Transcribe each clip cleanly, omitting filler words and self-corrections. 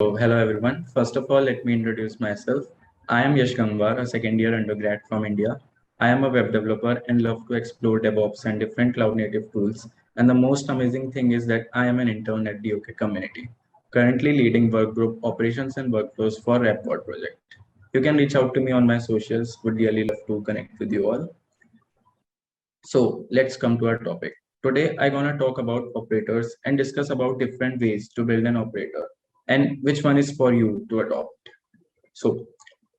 So, hello everyone. First of all, let me introduce myself. I am Yash Gangwar, a second year undergrad from India. I am a web developer and love to explore DevOps and different cloud native tools. And the most amazing thing is that I am an intern at DoK community, currently leading workgroup operations and workflows for RapPod project. You can reach out to me on my socials. Would really love to connect with you all. So let's come to our topic. Today, I'm gonna talk about operators and discuss about different ways to build an operator and which one is for you to adopt. So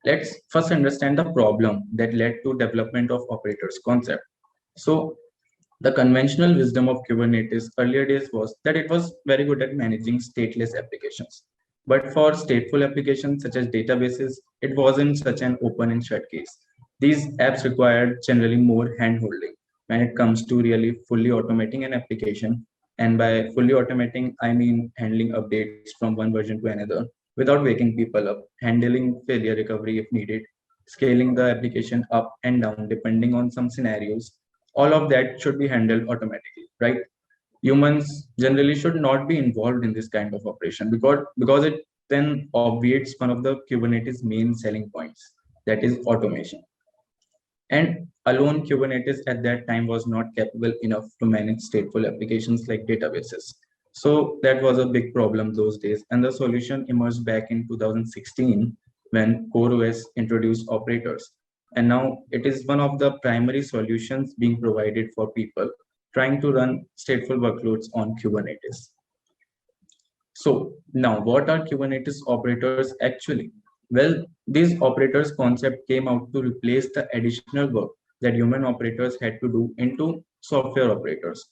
let's first understand the problem that led to development of operators concept. So the conventional wisdom of Kubernetes earlier days was that it was very good at managing stateless applications. But for stateful applications such as databases, it wasn't such an open and shut case. These apps required generally more hand-holding when it comes to really fully automating an application. And by fully automating, I mean handling updates from one version to another without waking people up, handling failure recovery if needed, scaling the application up and down depending on some scenarios. All of that should be handled automatically, right? Humans generally should not be involved in this kind of operation because it then obviates one of the Kubernetes main selling points, that is automation. And alone Kubernetes at that time was not capable enough to manage stateful applications like databases. So that was a big problem those days. And the solution emerged back in 2016 when CoreOS introduced operators. And now it is one of the primary solutions being provided for people trying to run stateful workloads on Kubernetes. So now what are Kubernetes operators actually? Well, these operators concept came out to replace the additional work that human operators had to do into software operators.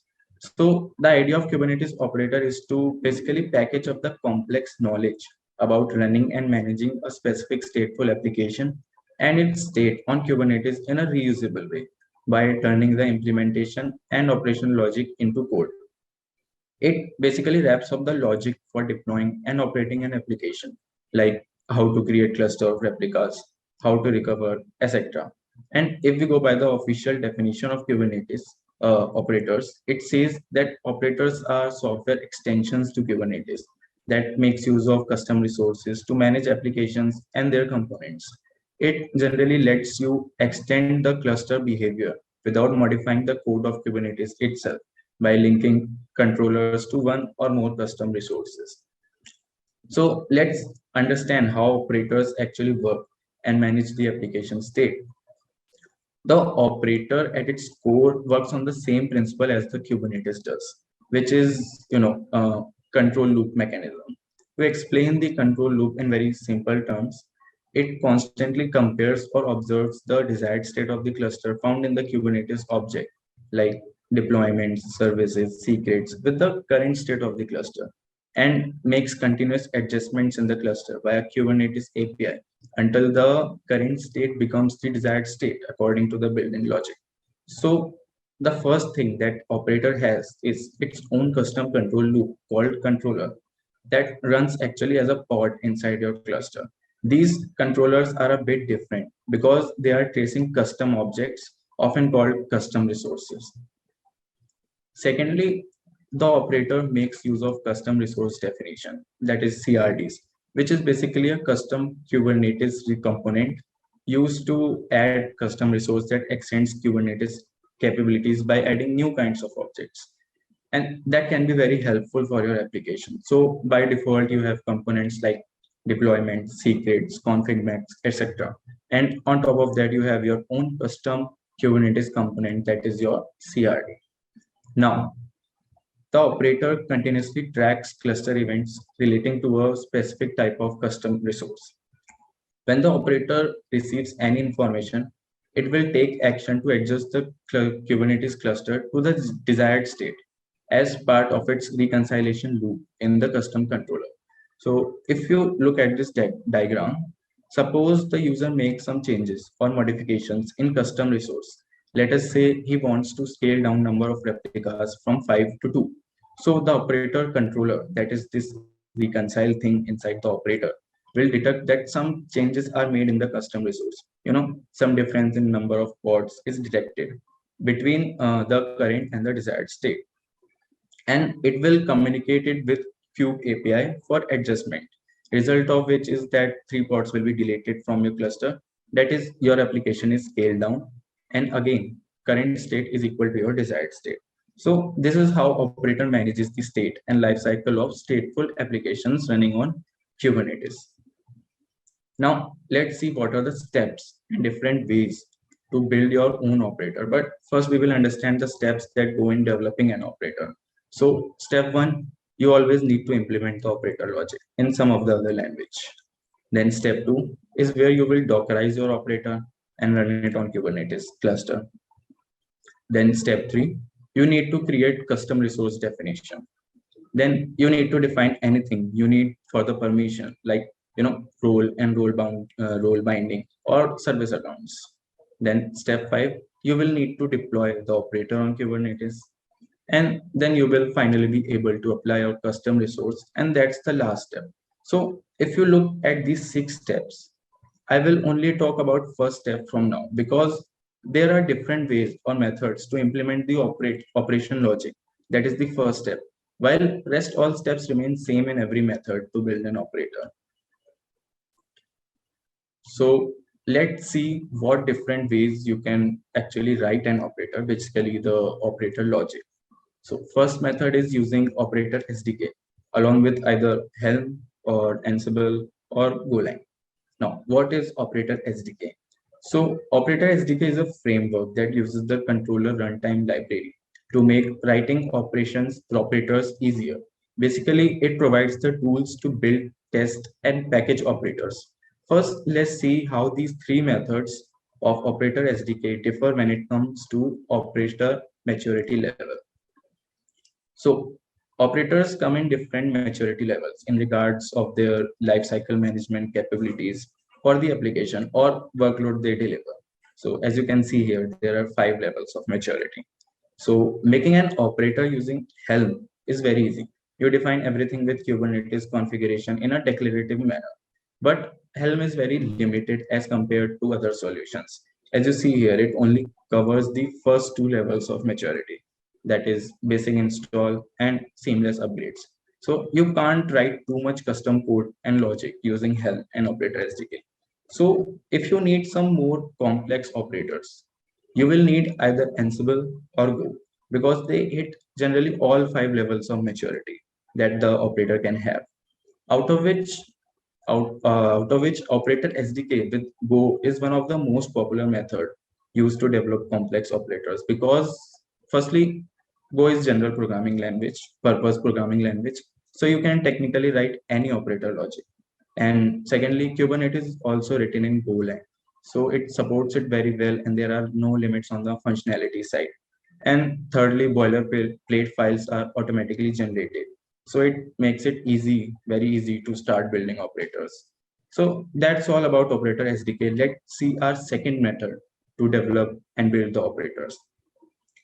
So the idea of Kubernetes operator is to basically package up the complex knowledge about running and managing a specific stateful application and its state on Kubernetes in a reusable way by turning the implementation and operational logic into code. It basically wraps up the logic for deploying and operating an application, like how to create cluster of replicas, how to recover, etc. And if we go by the official definition of Kubernetes operators, it says that operators are software extensions to Kubernetes that makes use of custom resources to manage applications and their components. It generally lets you extend the cluster behavior without modifying the code of Kubernetes itself by linking controllers to one or more custom resources. So let's understand how operators actually work and manage the application state. The operator at its core works on the same principle as the Kubernetes does, which is, control loop mechanism. To explain the control loop in very simple terms, it constantly compares or observes the desired state of the cluster found in the Kubernetes object, like deployments, services, secrets, with the current state of the cluster, and makes continuous adjustments in the cluster via Kubernetes API until the current state becomes the desired state according to the built-in logic. So the first thing that operator has is its own custom control loop called controller that runs actually as a pod inside your cluster. These controllers are a bit different because they are tracing custom objects, often called custom resources. Secondly, the operator makes use of custom resource definition, that is CRDs, which is basically a custom Kubernetes component used to add custom resource that extends Kubernetes capabilities by adding new kinds of objects. And that can be very helpful for your application. So by default, you have components like deployment, secrets, config maps, etc. And on top of that, you have your own custom Kubernetes component that is your CRD. Now, the operator continuously tracks cluster events relating to a specific type of custom resource. When the operator receives any information, it will take action to adjust the Kubernetes cluster to the desired state as part of its reconciliation loop in the custom controller. So if you look at this diagram, suppose the user makes some changes or modifications in custom resource. Let us say he wants to scale down number of replicas from 5 to 2. So the operator controller, that is this reconcile thing inside the operator, will detect that some changes are made in the custom resource. Some difference in number of pods is detected between the current and the desired state. And it will communicate it with Kube API for adjustment. Result of which is that 3 pods will be deleted from your cluster. That is, your application is scaled down. And again, current state is equal to your desired state. So this is how operator manages the state and life cycle of stateful applications running on Kubernetes. Now, let's see what are the steps and different ways to build your own operator. But first, we will understand the steps that go in developing an operator. So, step one, you always need to implement the operator logic in some of the other language. Then, step two is where you will Dockerize your operator and run it on Kubernetes cluster. Then, step three, you need to create custom resource definition. Then you need to define anything you need for the permission, like role and role binding or service accounts. Then step five, you will need to deploy the operator on Kubernetes, and then you will finally be able to apply your custom resource, and that's the last step. So if you look at these 6 steps, I will only talk about first step from now, because there are different ways or methods to implement the operation logic. That is the first step, while rest all steps remain same in every method to build an operator. So let's see what different ways you can actually write an operator, basically the operator logic. So first method is using operator SDK along with either Helm or Ansible or Golang. Now, what is operator SDK? So operator SDK is a framework that uses the controller runtime library to make writing operators easier. Basically, it provides the tools to build, test, and package operators. First, let's see how these 3 methods of operator SDK differ when it comes to operator maturity level. So operators come in different maturity levels in regards of their lifecycle management capabilities for the application or workload they deliver. So as you can see here, there are 5 levels of maturity. So making an operator using Helm is very easy. You define everything with Kubernetes configuration in a declarative manner. But Helm is very limited as compared to other solutions. As you see here, it only covers the first 2 levels of maturity, that is basic install and seamless upgrades. So you can't write too much custom code and logic using Helm and operator SDK. So if you need some more complex operators, you will need either Ansible or Go, because they hit generally all 5 levels of maturity that the operator can have. Out of which out of which operator SDK with Go is one of the most popular method used to develop complex operators, because firstly, Go is general programming language, purpose programming language. So you can technically write any operator logic. And secondly, Kubernetes is also written in Golang. So it supports it very well, and there are no limits on the functionality side. And thirdly, boilerplate files are automatically generated. So it makes it easy, very easy to start building operators. So that's all about operator SDK. Let's see our second method to develop and build the operators,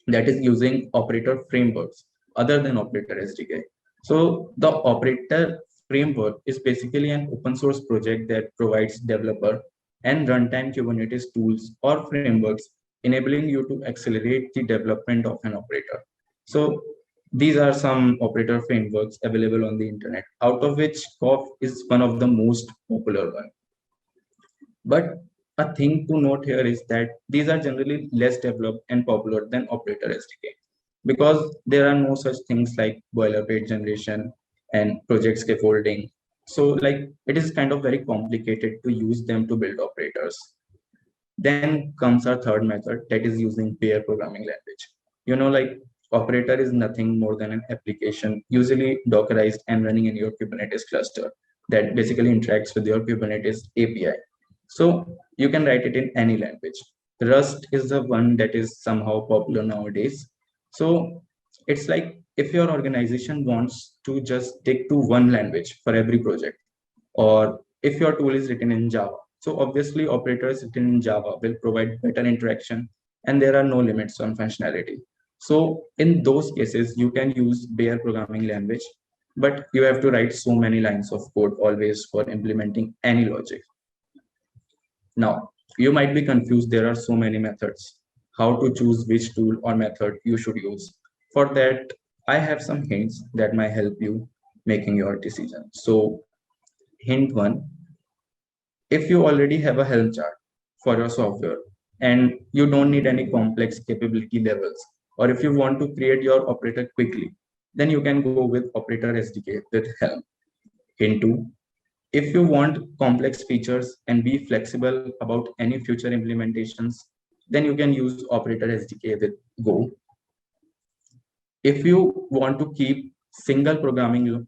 that is using operator frameworks other than operator SDK. So the operator framework is basically an open source project that provides developer and runtime Kubernetes tools or frameworks, enabling you to accelerate the development of an operator. So these are some operator frameworks available on the internet, out of which KOF is one of the most popular one. But a thing to note here is that these are generally less developed and popular than operator SDK, because there are no such things like boilerplate generation and project scaffolding. So like it is kind of very complicated to use them to build operators. Then comes our third method, that is using pair programming language. Like operator is nothing more than an application, usually Dockerized and running in your Kubernetes cluster, that basically interacts with your Kubernetes API. So you can write it in any language. Rust is the one that is somehow popular nowadays. So it's like if your organization wants to just stick to one language for every project, or if your tool is written in Java. So obviously operators written in Java will provide better interaction, and there are no limits on functionality. So in those cases, you can use bare programming language, but you have to write so many lines of code always for implementing any logic. Now, you might be confused. There are so many methods. How to choose which tool or method you should use. For that, I have some hints that might help you making your decision. So hint one, if you already have a Helm chart for your software and you don't need any complex capability levels, or if you want to create your operator quickly, then you can go with Operator SDK with Helm. Hint two, if you want complex features and be flexible about any future implementations, then you can use Operator SDK with Go. If you want to keep single programming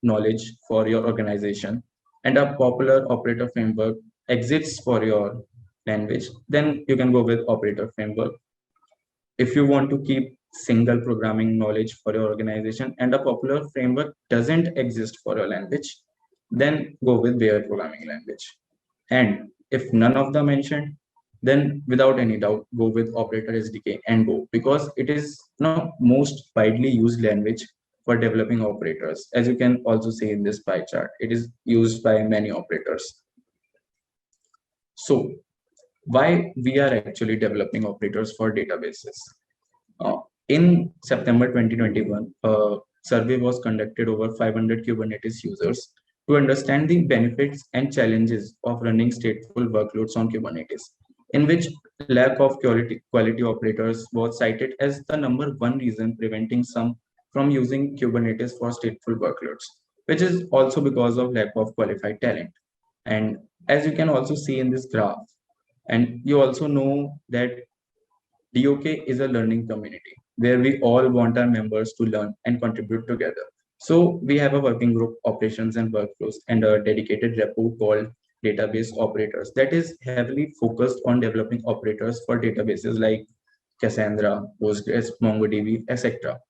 knowledge for your organization and a popular operator framework exists for your language, then you can go with operator framework. If you want to keep single programming knowledge for your organization and a popular framework doesn't exist for your language, then go with their programming language. And if none of them mentioned, then without any doubt, go with Operator SDK and Go, because it is most widely used language for developing operators. As you can also see in this pie chart, it is used by many operators. So why we are actually developing operators for databases? In September 2021, a survey was conducted over 500 Kubernetes users to understand the benefits and challenges of running stateful workloads on Kubernetes, in which lack of quality operators was cited as the number one reason preventing some from using Kubernetes for stateful workloads, which is also because of lack of qualified talent. And as you can also see in this graph, and you also know that DoK is a learning community where we all want our members to learn and contribute together. So we have a working group, operations and workflows, and a dedicated repo called database operators that is heavily focused on developing operators for databases like Cassandra, Postgres, MongoDB, etc.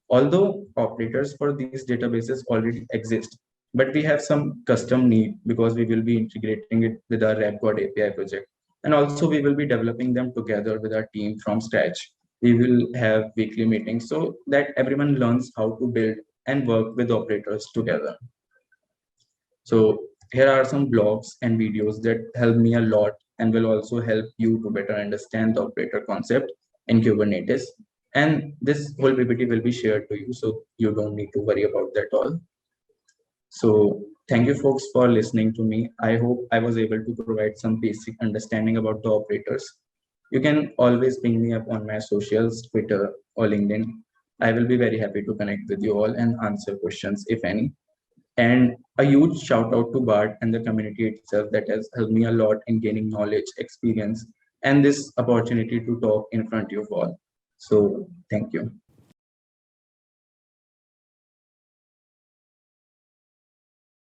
Although operators for these databases already exist, but we have some custom need because we will be integrating it with our RapGod API project. And also we will be developing them together with our team from scratch. We will have weekly meetings so that everyone learns how to build and work with operators together. So here are some blogs and videos that help me a lot and will also help you to better understand the operator concept in Kubernetes. And this whole PPT will be shared to you, so you don't need to worry about that all. So thank you folks for listening to me. I hope I was able to provide some basic understanding about the operators. You can always ping me up on my socials, Twitter or LinkedIn. I will be very happy to connect with you all and answer questions if any. And a huge shout out to Bart and the community itself that has helped me a lot in gaining knowledge, experience, and this opportunity to talk in front of you all. So thank you.